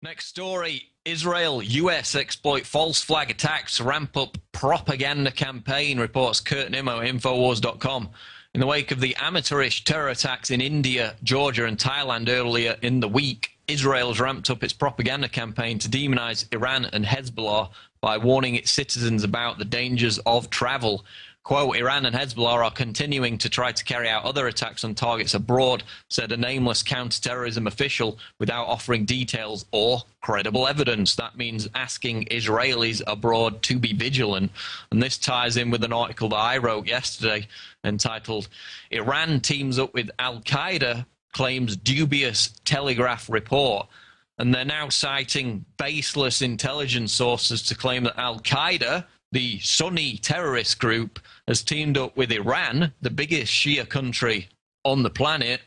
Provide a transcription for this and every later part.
Next story, Israel, US exploit false flag attacks, ramp up propaganda campaign, reports Kurt Nimmo, Infowars.com. In the wake of the amateurish terror attacks in India, Georgia and Thailand earlier in the week, Israel has ramped up its propaganda campaign to demonize Iran and Hezbollah by warning its citizens about the dangers of travel. Quote, Iran and Hezbollah are continuing to try to carry out other attacks on targets abroad, said a nameless counter-terrorism official, without offering details or credible evidence. That means asking Israelis abroad to be vigilant. And this ties in with an article that I wrote yesterday entitled, Iran teams up with al-Qaeda, claims dubious Telegraph report. And they're now citing baseless intelligence sources to claim that al-Qaeda, the Sunni terrorist group, has teamed up with Iran, the biggest Shia country on the planet,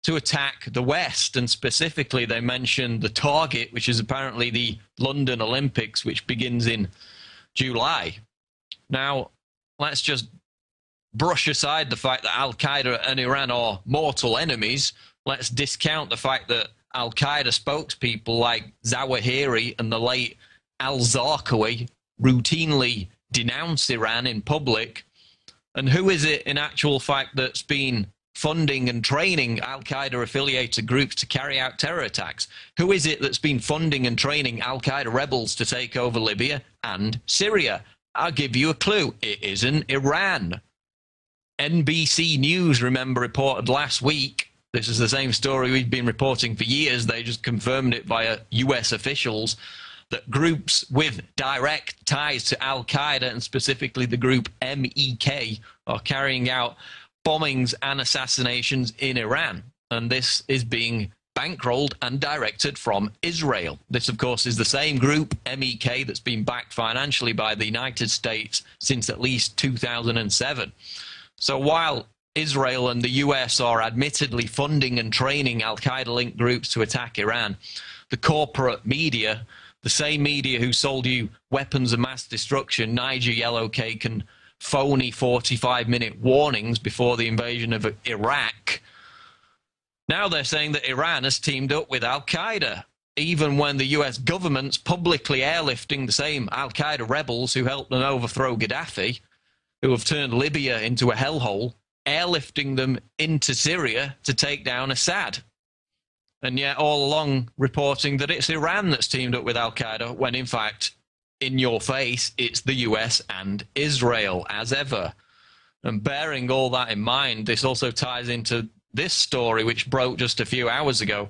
to attack the West. And specifically, they mentioned the target, which is apparently the London Olympics, which begins in July. Now, let's just brush aside the fact that al-Qaeda and Iran are mortal enemies. Let's discount the fact that al-Qaeda spokespeople like Zawahiri and the late al-Zarqawi routinely denounce Iran in public. And who is it in actual fact that's been funding and training al-Qaeda affiliated groups to carry out terror attacks? Who is it that's been funding and training al-Qaeda rebels to take over Libya and Syria? I'll give you a clue. It isn't Iran. NBC News, remember, reported last week, this is the same story we've been reporting for years, they just confirmed it via US officials, that groups with direct ties to al-Qaeda, and specifically the group MEK, are carrying out bombings and assassinations in Iran. And this is being bankrolled and directed from Israel. This, of course, is the same group, MEK, that's been backed financially by the United States since at least 2007. So while Israel and the US are admittedly funding and training al-Qaeda-linked groups to attack Iran, the corporate media, the same media who sold you weapons of mass destruction, Niger yellow cake, and phony 45-minute warnings before the invasion of Iraq, now they're saying that Iran has teamed up with al-Qaeda, even when the US government's publicly airlifting the same al-Qaeda rebels who helped them overthrow Gaddafi, who have turned Libya into a hellhole, airlifting them into Syria to take down Assad. And yet all along reporting that it's Iran that's teamed up with al-Qaeda, when in fact, in your face, it's the US and Israel, as ever. And bearing all that in mind, this also ties into this story, which broke just a few hours ago.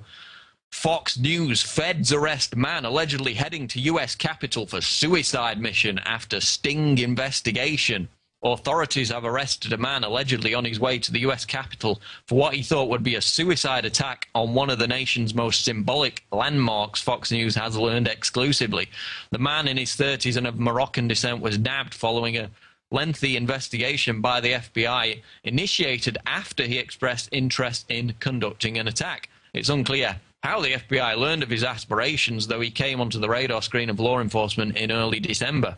Fox News, feds arrest man allegedly heading to US Capitol for suicide mission after sting investigation. Authorities have arrested a man allegedly on his way to the US Capitol for what he thought would be a suicide attack on one of the nation's most symbolic landmarks, Fox News has learned exclusively. The man in his 30s and of Moroccan descent was nabbed following a lengthy investigation by the FBI, initiated after he expressed interest in conducting an attack. It's unclear how the FBI learned of his aspirations, though he came onto the radar screen of law enforcement in early December.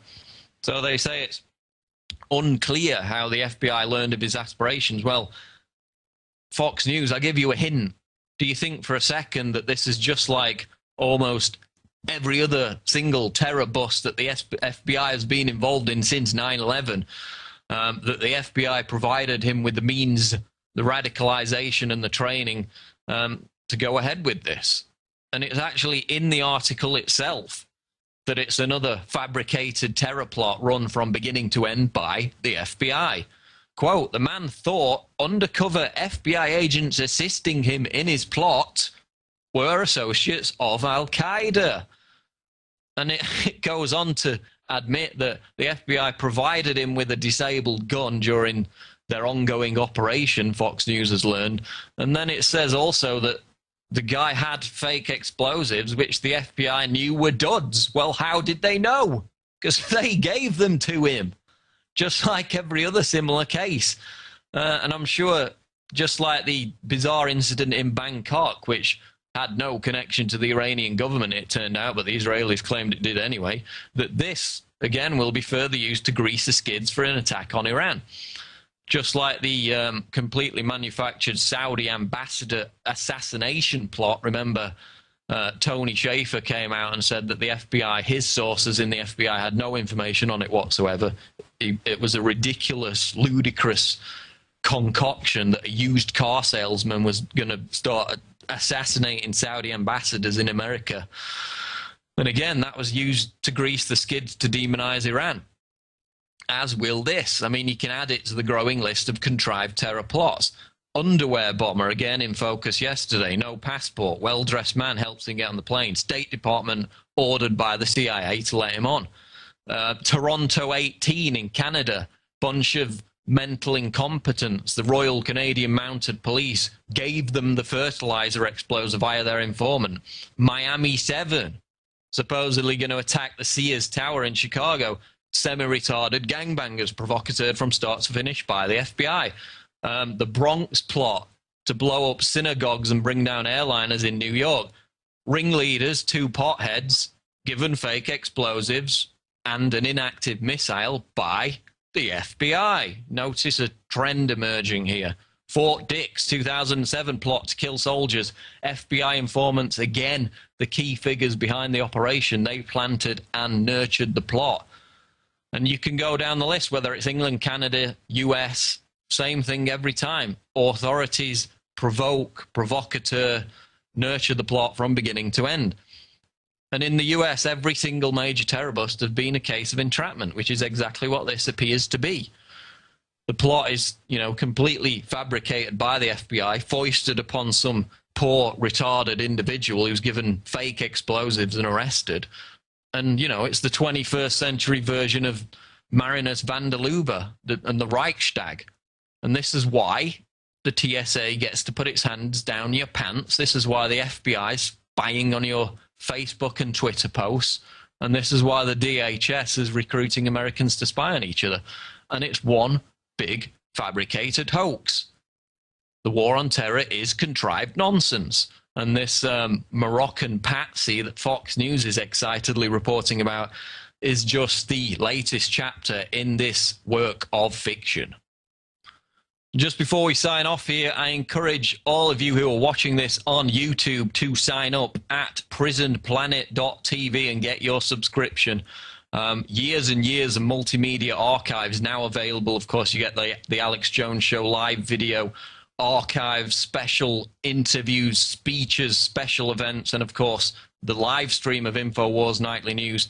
So they say it's unclear how the FBI learned of his aspirations. Well, Fox News, I'll give you a hint. Do you think for a second that this is just like almost every other single terror bust that the FBI has been involved in since 9/11, that the FBI provided him with the means, the radicalization and the training to go ahead with this? And it's actually in the article itself that it's another fabricated terror plot run from beginning to end by the FBI. Quote, the man thought undercover FBI agents assisting him in his plot were associates of al-Qaeda. And it goes on to admit that the FBI provided him with a disabled gun during their ongoing operation, Fox News has learned. And then it says also that the guy had fake explosives, which the FBI knew were duds. Well, how did they know? Because they gave them to him, just like every other similar case. And I'm sure, just like the bizarre incident in Bangkok, which had no connection to the Iranian government, it turned out, but the Israelis claimed it did anyway, that this, again, will be further used to grease the skids for an attack on Iran. Just like the completely manufactured Saudi ambassador assassination plot, remember, Tony Schaefer came out and said that the FBI, his sources in the FBI, had no information on it whatsoever. It was a ridiculous, ludicrous concoction that a used car salesman was going to start assassinating Saudi ambassadors in America. And again, that was used to grease the skids to demonize Iran. As will this. I mean, you can add it to the growing list of contrived terror plots. Underwear bomber, again in focus yesterday. No passport. Well-dressed man helps him get on the plane. State Department ordered by the CIA to let him on. Toronto 18 in Canada. Bunch of mental incompetence. The Royal Canadian Mounted Police gave them the fertilizer explosive via their informant. Miami 7, supposedly going to attack the Sears Tower in Chicago. Semi-retarded gangbangers provocateur from start to finish by the FBI. The Bronx plot to blow up synagogues and bring down airliners in New York. Ringleaders, 2 potheads, given fake explosives and an inactive missile by the FBI. Notice a trend emerging here. Fort Dix, 2007 plot to kill soldiers. FBI informants, again, the key figures behind the operation. They planted and nurtured the plot. And you can go down the list, whether it's England, Canada, US, same thing every time. Authorities provoke, provocateur, nurture the plot from beginning to end. And in the US, every single major terror bust has been a case of entrapment, which is exactly what this appears to be. The plot is, completely fabricated by the FBI, foisted upon some poor, retarded individual who's given fake explosives and arrested. And, it's the 21st century version of Marinus van der Lubbe and the Reichstag. And this is why the TSA gets to put its hands down your pants. This is why the FBI is spying on your Facebook and Twitter posts. And this is why the DHS is recruiting Americans to spy on each other. And it's one big fabricated hoax. The war on terror is contrived nonsense. And this Moroccan Patsy that Fox News is excitedly reporting about is just the latest chapter in this work of fiction. Just before we sign off here, I encourage all of you who are watching this on YouTube to sign up at prisonplanet.tv and get your subscription. Years and years of multimedia archives now available. Of course, you get the Alex Jones Show live video archives, special interviews, speeches, special events, and of course the live stream of Infowars Nightly News.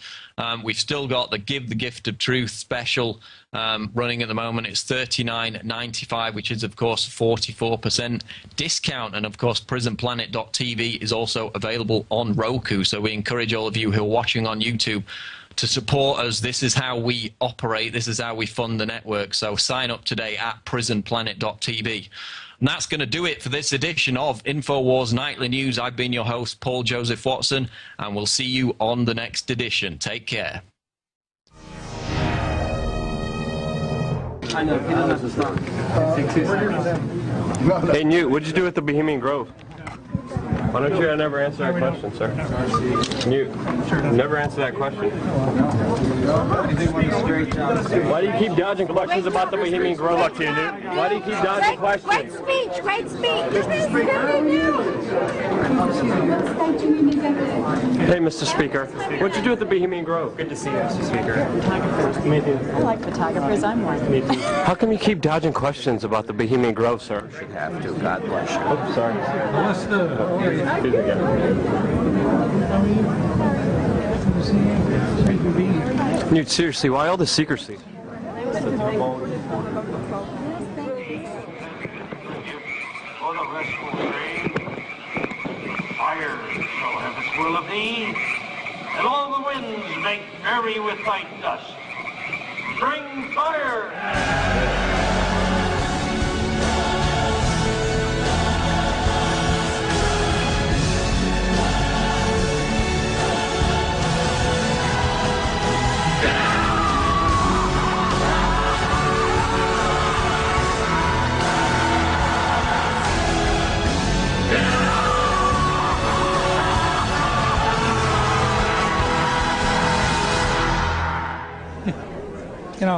We've still got the Give the Gift of Truth special running at the moment. It's $39.95, which is of course 44% discount. And of course prisonplanet.tv is also available on Roku. So we encourage all of you who are watching on YouTube to support us. This is how we operate. This is how we fund the network. So sign up today at prisonplanet.tv. And that's going to do it for this edition of Infowars Nightly News. I've been your host, Paul Joseph Watson, and we'll see you on the next edition. Take care. Hey, Newt, what'd you do at the Bohemian Grove? Why don't you never answer that question, sir? Newt, never answer that question. Why do you keep dodging questions about the Bohemian Grove? Luck to you, Newt. Why do you keep dodging questions? Great speech, great speech. Hey, Mr. Speaker, what'd you do at the Bohemian Grove? Good to see you, Mr. Speaker. Me too. I like photographers. I'm one. Me too. How come you keep dodging questions about the Bohemian Grove, sir? You should have to. God bless you. Oops, sorry. Excuse me again. Newt, seriously, why all the secrecy? For the restful train, fire shall have its will of thee, and all the winds make merry with thy dust. Bring fire!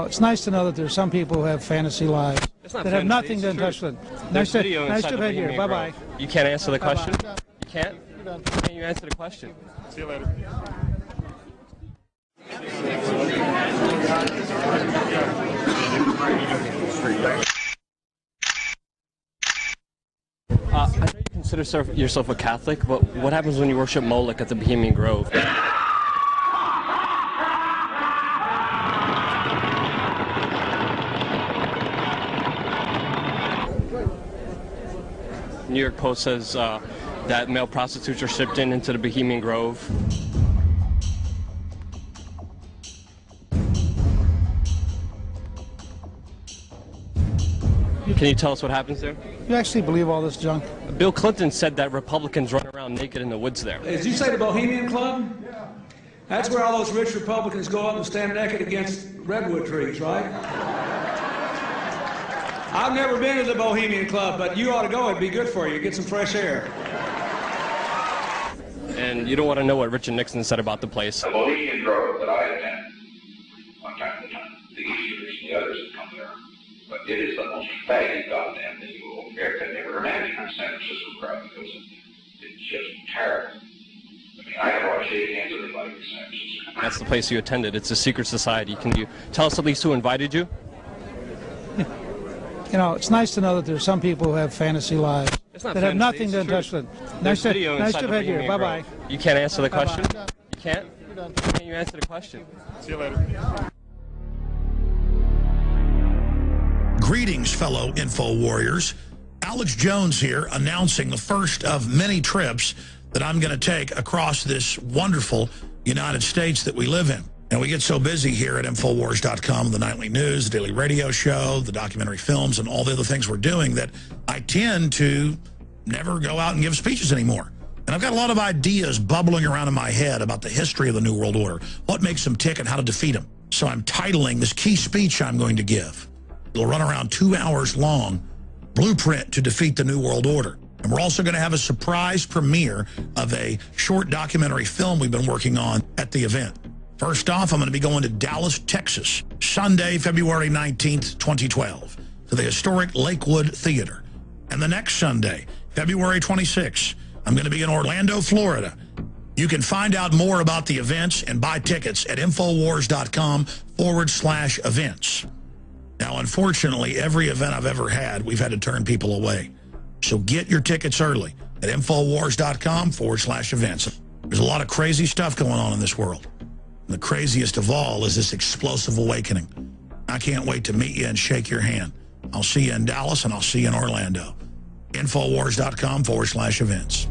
It's nice to know that there's some people who have fantasy lives that have nothing to touch with. Nice to have you here. Bye-bye. You can't answer the question? You can't? Can you answer the question? See you later. I know you consider yourself a Catholic, but what happens when you worship Moloch at the Bohemian Grove? New York Post says that male prostitutes are shipped into the Bohemian Grove. Can you tell us what happens there? You actually believe all this junk? Bill Clinton said that Republicans run around naked in the woods there. Did you say the Bohemian Club? Yeah. That's where all those rich Republicans go up and stand naked against redwood trees, right? I've never been to the Bohemian Club, but you ought to go. It'd be good for you. Get some fresh air. And you don't want to know what Richard Nixon said about the place. The Bohemian Grove that I attend, one time to time, the Easterners and the others that come there, but it is the most faggy goddamn thing you will could never imagine in San Francisco crowd, because it's just terrible. I mean, I don't want to shake hands with anybody in San Francisco. That's the place you attended. It's a secret society. Can you tell us at least who invited you? You know, it's nice to know that there's some people who have fantasy lives that have nothing to touch with. Nice to have had here. Bye-bye. You can't answer the question? You can't? Can you answer the question? See you later. Greetings, fellow info warriors. Alex Jones here, announcing the first of many trips that I'm going to take across this wonderful United States that we live in. And we get so busy here at Infowars.com, the nightly news, the daily radio show, the documentary films, and all the other things we're doing, that I tend to never go out and give speeches anymore. And I've got a lot of ideas bubbling around in my head about the history of the New World Order, what makes them tick and how to defeat them. So I'm titling this key speech I'm going to give. It'll run around 2 hours long, Blueprint to Defeat the New World Order. And we're also going to have a surprise premiere of a short documentary film we've been working on at the event. First off, I'm going to be going to Dallas, Texas, Sunday, February 19th, 2012, to the historic Lakewood Theater. And the next Sunday, February 26th, I'm going to be in Orlando, Florida. You can find out more about the events and buy tickets at Infowars.com/events. Now, unfortunately, every event I've ever had, we've had to turn people away. So get your tickets early at Infowars.com/events. There's a lot of crazy stuff going on in this world. And the craziest of all is this explosive awakening. I can't wait to meet you and shake your hand. I'll see you in Dallas and I'll see you in Orlando. Infowars.com/events.